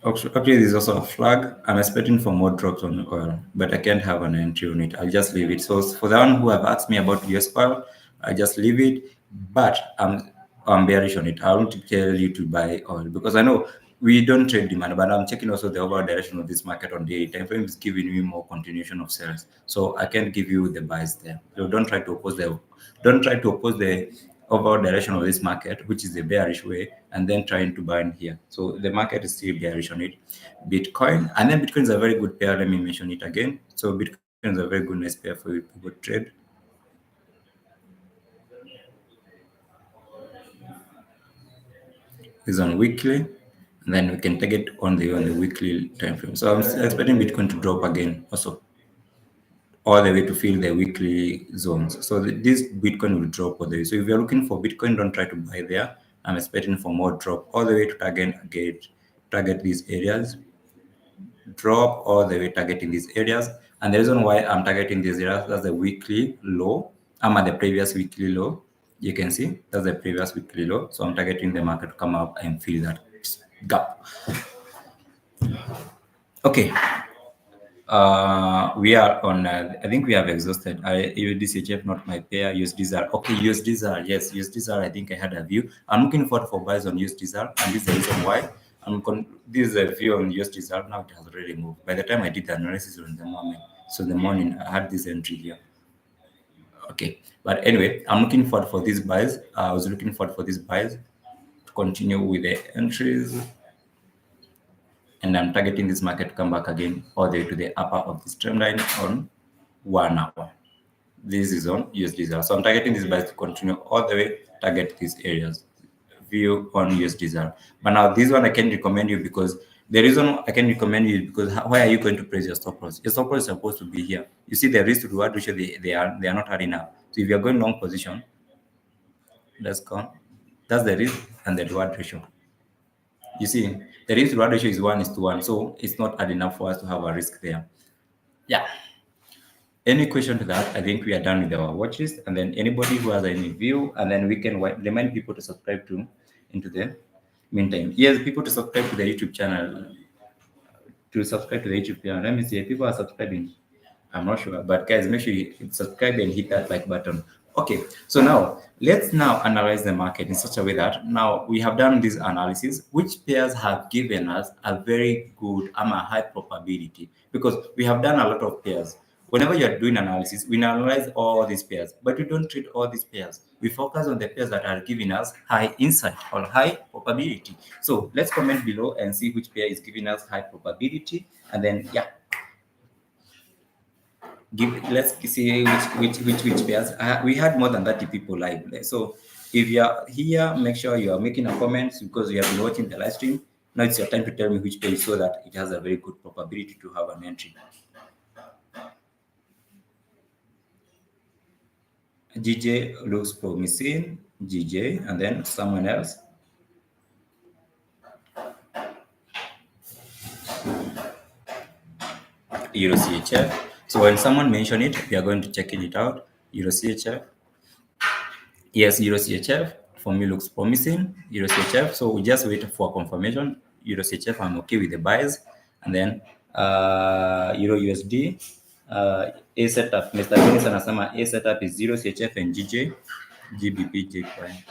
Actually, there's also a flag. I'm expecting for more drops on oil, but I can't have an entry on it. I'll just leave it. So for the one who have asked me about US oil, I just leave it. But I'm bearish on it. I want to tell you to buy oil because I know we don't trade demand, but I'm checking also the overall direction of this market on the time frame is giving me more continuation of sales. So I can't give you the buys there. So don't try to oppose the overall direction of this market, which is the bearish way, and then trying to buy in here. So the market is still bearish on it. Bitcoin, and then Bitcoin is a very good pair. Let me mention it again. So Bitcoin is a very good nice pair for you to trade. Is on weekly, and then we can take it on the weekly time frame. So I'm expecting Bitcoin to drop again also all the way to fill the weekly zones. So this Bitcoin will drop all the way. So if you're looking for Bitcoin, don't try to buy there. I'm expecting for more drop all the way to target these areas. Drop all the way targeting these areas. And the reason why I'm targeting these areas, that's the weekly low. I'm at the previous weekly low. You can see that's the previous weekly low. So I'm targeting the market to come up and fill that gap. Okay. We are on, I think we have exhausted. USDCHF, not my pair. USDZAR. Okay, USDZAR. Yes, USDZAR. I think I had a view. I'm looking forward for buys on USDZAR, and this is the reason why this is a view on US result. Now it has already moved. By the time I did the analysis on the moment, so in the morning I had this entry here. Okay, but anyway, I'm looking forward for these buys. I was looking forward for these buys to continue with the entries, and I'm targeting this market to come back again all the way to the upper of this trend line on 1 hour. This is on USD. So I'm targeting this buys to continue all the way, target these areas. View on USD. But now this one I can recommend you because the reason I can recommend you is because why are you going to place your stop loss? Your stop loss is supposed to be here. You see the risk to reward ratio, they are not adding up. So if you're going long position, let's go. That's the risk and the reward ratio. You see, the risk reward ratio is 1:1, so it's not adding up for us to have a risk there. Yeah. Any question to that? I think we are done with our watch list, and then anybody who has any view, and then we can remind people to subscribe to into the meantime. Yes, people to subscribe to the YouTube channel. To subscribe to the YouTube channel. Let me see if people are subscribing. I'm not sure, but guys, make sure you subscribe and hit that like button. Okay, so now let's now analyze the market in such a way that now we have done this analysis, which pairs have given us a very good a high probability, because we have done a lot of pairs. Whenever you are doing analysis, we analyze all these pairs, but we don't treat all these pairs. We focus on the pairs that are giving us high insight or high probability. So let's comment below and see which pair is giving us high probability, and then yeah, let's see which pairs. We had more than 30 people live, so if you are here, make sure you are making a comment because you have been watching the live stream. Now it's your time to tell me which page so that it has a very good probability to have an entry. GJ looks promising. GJ, and then someone else. Euro CHF. So when someone mention it, we are going to check it out. Euro CHF. Yes, Euro CHF for me looks promising. Euro CHF. So we just wait for confirmation. Euro CHF, I'm okay with the buys. And then Euro USD. A setup. Mr. Dennis anasema A setup is Euro CHF and GJ, GBP, JPY.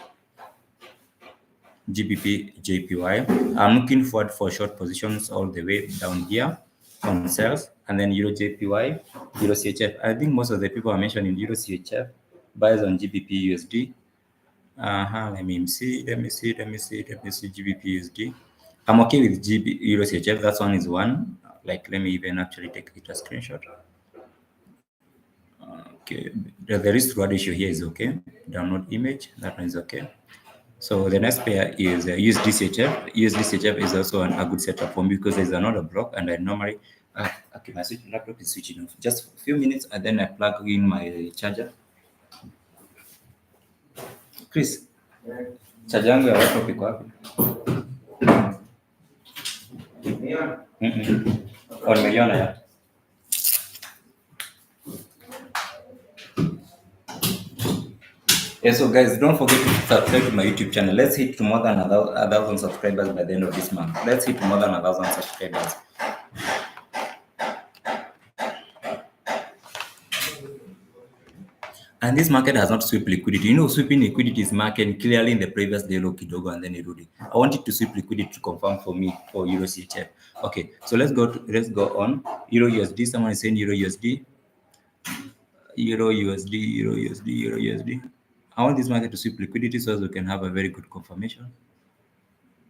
GBP, JPY. I'm looking forward for short positions all the way down here on sales, and then Euro JPY, Euro CHF. I think most of the people are mentioning Euro CHF, buys on GBP USD. Let me see GBP USD. I'm okay with GB Euro CHF. That one is one. Like, let me even actually take it a screenshot. Okay, the risk reward ratio here is okay. Download image, that one is okay. So the next pair is USDCHF. USDCHF is also a good setup for me because there's another block, and I normally okay, my laptop is switching off. Just a few minutes, and then I plug in my charger. Chris, charger yangu ya laptop iko wapi? Nimeiona ya. Yeah, so guys, don't forget to subscribe to my YouTube channel. Let's hit to more than 1,000 subscribers by the end of this month. Let's hit to more than 1,000 subscribers. And this market has not swept liquidity. You know, sweeping liquidity is market clearly in the previous day low kidogo and then erode. I want it to sweep liquidity to confirm for me for Euro CHF. Okay, so let's go on Euro USD. Someone is saying Euro USD. Euro USD, Euro USD, Euro USD. I want this market to sweep liquidity so as we can have a very good confirmation.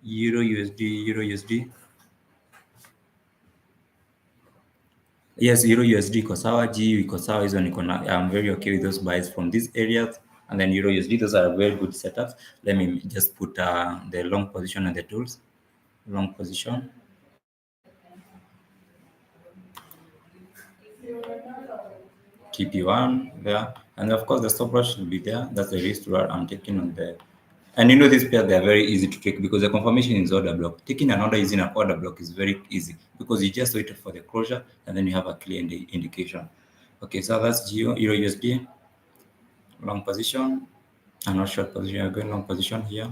Euro USD, Euro USD. Yes, Euro USD iko sawa, GU iko sawa, hizo niko na. I'm very okay with those buys from these areas. And then Euro USD, those are very good setups. Let me just put the long position and the tools. Long position. TP1 there. And of course, the stop loss will be there. That's the risk reward I'm taking on the. And you know, these pairs, they're very easy to take because the confirmation is order block. Taking an order using an order block is very easy because you just wait for the closure and then you have a clear indication. Okay, so that's Euro USD. Long position. I'm not short position. I'm going long position here.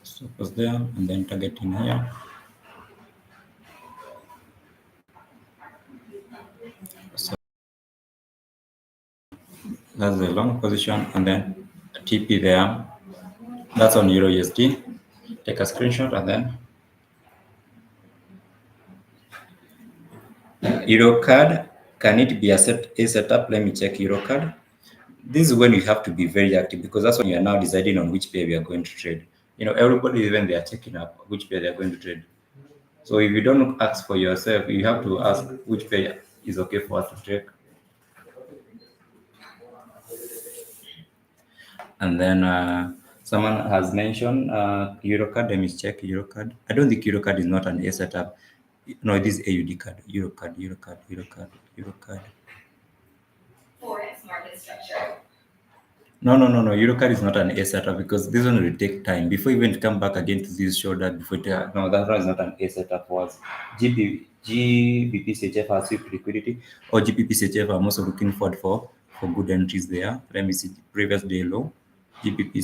Stop loss there and then targeting here. So that's the long position and then TP there. That's on Euro USD. take a screenshot and then Eurocard, can it be a setup? Let me check Eurocard. This is when you have to be very active because that's when you are now deciding on which pair we are going to trade. You know, everybody, even they are checking up which pair they are going to trade. So if you don't ask for yourself, you have to ask which pair is okay for us to trade. And then someone has mentioned Eurocard. Let me check Eurocard. I don't think Eurocard is not an A setup. No, it is AUD card. Eurocard. Forex market structure. No. Eurocard is not an A setup because this one will take time before even to come back again to this shoulder. No, that one is not an A setup for us. GBP has swift liquidity, or GBP I'm also looking forward for good entries there. Let me see the previous day low. GBP.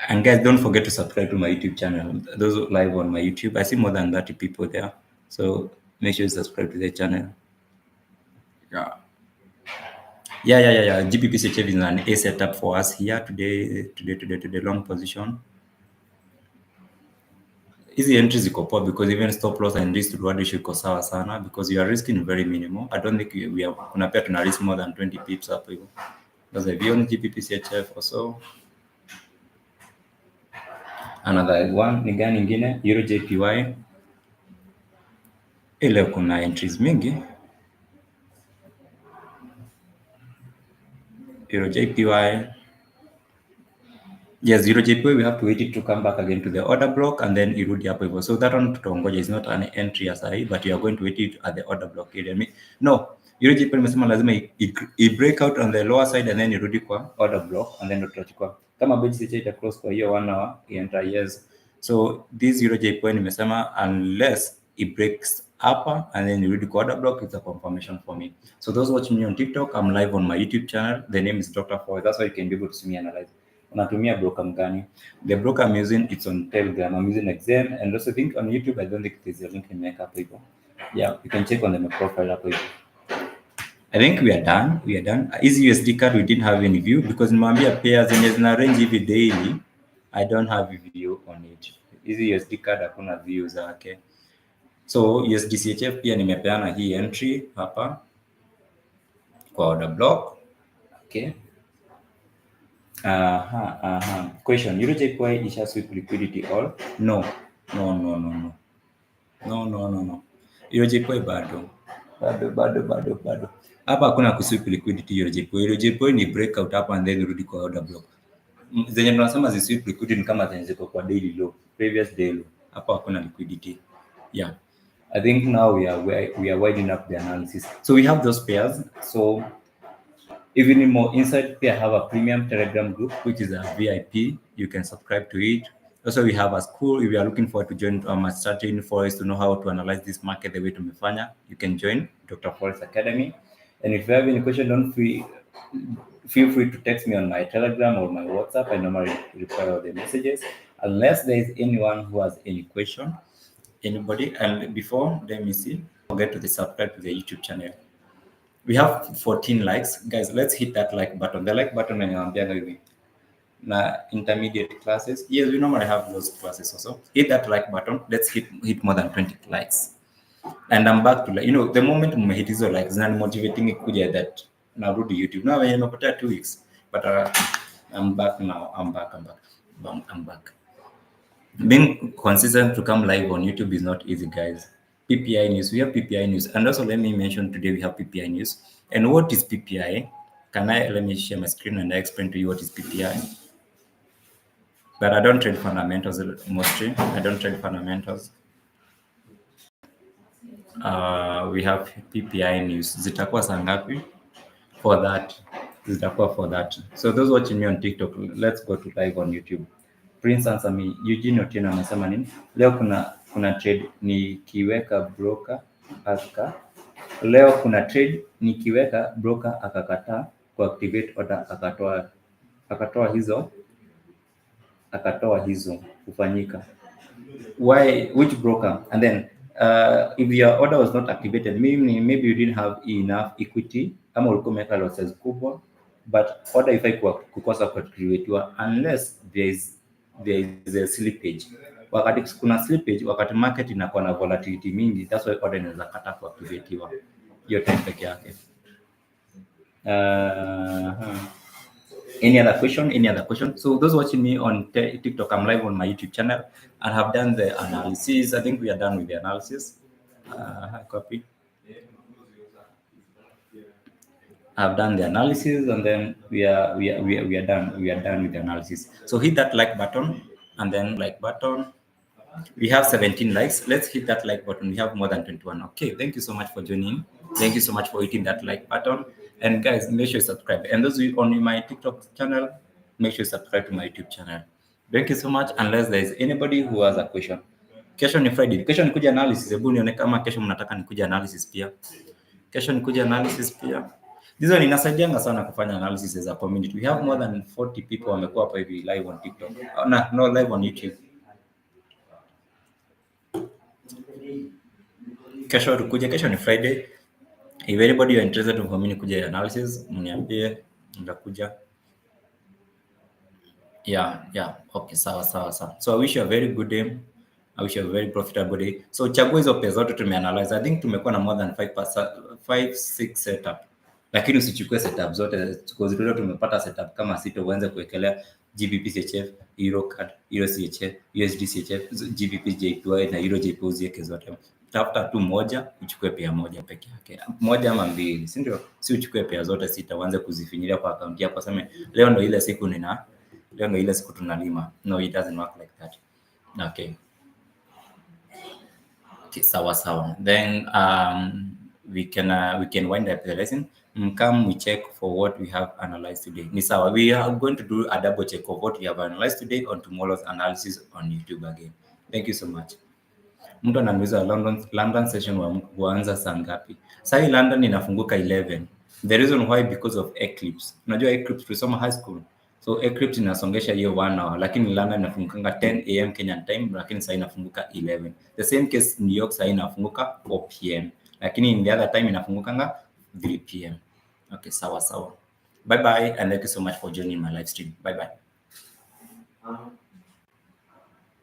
And guys, don't forget to subscribe to my YouTube channel. Those live on my YouTube, I see more than 30 people there. So make sure you subscribe to the channel. Yeah. GBP is an A setup for us here today, long position. Hizi entries ziko poa because even stop loss and risk to reward ratio iko sawa sana because you are risking very minimal. I don't think we are kuna pia tuna risk more than 20 pips hapo hivyo. Because if you own GBP also. Another one ni gani nyingine? Euro JPY. Ile kuna entries mingi. Euro JPY. Yes, Euro JPY, we have to wait it to come back again to the order block and then irudi hapo hivyo. So that one tutaongoja is not an entry as I, but you are going to wait it at the order block area. No, Euro JPY nimesema lazima i break out on the lower side and then irudi kwa order block and then tutachukua. Kama BTC ita close kwa hiyo 1 hour, enter yes. So this Euro JPY nimesema unless it breaks upper and then irudi kwa order block, it's a confirmation for me. So those watching me on TikTok, I'm live on my YouTube channel. The name is Dr Forex. That's why you can be able to see me analyze. Unatumia broker mgani? The broker I'm using, it's on Telegram. I'm using Exam, and also think on YouTube. I don't think there's a link in my hapo hivyo. Yeah, you can check on the profile hapo hivyo. I think we are done. Easy USD card, we didn't have any view because nimwambia pairs zenye zina range hivi daily, I don't have view on it. Easy USD card hakuna view zake. So USD CHF pia nimepeana hii entry hapa kwa order block. Okay. Question: Euro JPY isha sweep liquidity all? No. Euro JPY bado. Hapa hakuna kusweep liquidity Euro JPY. Euro JPY ni breakout hapa and then rudi kwa order block. Zenye tunasema zi sweep liquidity ni kama zenye ziko kwa daily low, previous day low. Hapa hakuna liquidity. Yeah. I think now we are winding up the analysis. So we have those pairs. So if you need more insight, we have a premium Telegram group, which is a VIP. You can subscribe to it. Also, we have a school. If you are looking forward to join starting Forex to know how to analyze this market the way to Mefanya, you can join Dr. Forex Academy. And if you have any question, feel free to text me on my Telegram or my WhatsApp. I normally reply all the messages. Unless there is anyone who has any question, anybody. And before, let me see. Forget to subscribe to the YouTube channel. We have 14 likes. Guys, let's hit that like button. The like button in intermediate classes. Yes, we normally have those classes also. Hit that like button. Let's hit more than 20 likes. And I'm back to the moment we hit hizo likes, and motivating kuja that now do the YouTube. Now I am 2 weeks, but I'm back now. I'm back. Being consistent to come live on YouTube is not easy, guys. PPI news. We have PPI news. And also let me mention today we have PPI news. And what is PPI? Let me share my screen and I explain to you what is PPI. But I don't trade fundamentals mostly. I don't trade fundamentals. We have PPI news. Zitakuwa saa ngapi? For that. Zitakuwa for that. So those watching me on TikTok, let's go to live on YouTube. Prince answer me. Eugene Otieno anasema nini? Leo kuna trade nikiweka broker akakataa kuactivate order akatoa hizo kufanyika. Why? Which broker? And then if your order was not activated, maybe you didn't have enough equity ama ulikuwa umeweka losses kubwa but order ifai kukosa kucreatiwa unless there is a slippage. Wakati kuna slippage, wakati market inakuwa na volatility mingi, that's why order inaweza kata kuactivatiwa hiyo time peke yake. Any other question? Any other question? So those watching me on TikTok, I'm live on my YouTube channel and have done the analysis. I think we are done with the analysis. Copy. I've done the analysis, and then we are done. We are done with the analysis. So hit that like button, and then like button. We have 17 likes. Let's hit that like button. We have more than 21. Okay, thank you so much for joining. Thank you so much for hitting that like button. And guys, make sure you subscribe. And those of you on my TikTok channel, make sure you subscribe to my YouTube channel. Thank you so much. Unless there is anybody who has a question. Kesho ni Friday. Kesho nikuja analysis. Hebu nione kama kesho mnataka nikuja analysis pia. Kesho nikuja analysis pia. Hizo ninasaidianga sana kufanya analysis as a community. We have more than 40 people wamekuwa hapa hivi live on TikTok. No, live on YouTube. Kesho tukuje, kesho ni Friday. If anybody you're interested in community kuja analysis, mniambie nitakuja. Yeah. Okay, sawa. So I wish you a very good day. I wish you a very profitable day. So chagua hizo pesa zote tumeanalyze. I think tumekuwa na more than 5-6 setup. Lakini usichukue setup zote because leo tumepata setup kama sita uanze kuwekelea GBP CHF, Euro CAD, Euro CHF, USD CHF, GBP JPY na Euro JPY ziweke zote. Tafuta tu moja, uchukue pea moja peke yake. Moja ama mbili, si ndio? Si uchukue pea zote sita uanze kuzifinyilia kwa account yako sema leo ndo ile siku tunalima. No, it doesn't work like that. Okay, sawa. Then we can wind up the lesson. Come, we check for what we have analyzed today. Ni sawa. We are going to do a double check of what we have analyzed today on tomorrow's analysis on YouTube again. Thank you so much. Mtu ananiuliza London session huanza saa ngapi? Sasa London inafunguka 11. The reason why because of eclipse. Unajua eclipse tulisoma high school. So eclipse inasongesha hiyo 1 hour, lakini London inafungukanga 10 am Kenyan time, lakini sasa inafunguka 11. The same case New York sasa inafunguka 4 pm, lakini in the other time inafungukanga 3 pm. Okay, sawa. Bye and thank you so much for joining my live stream. Bye.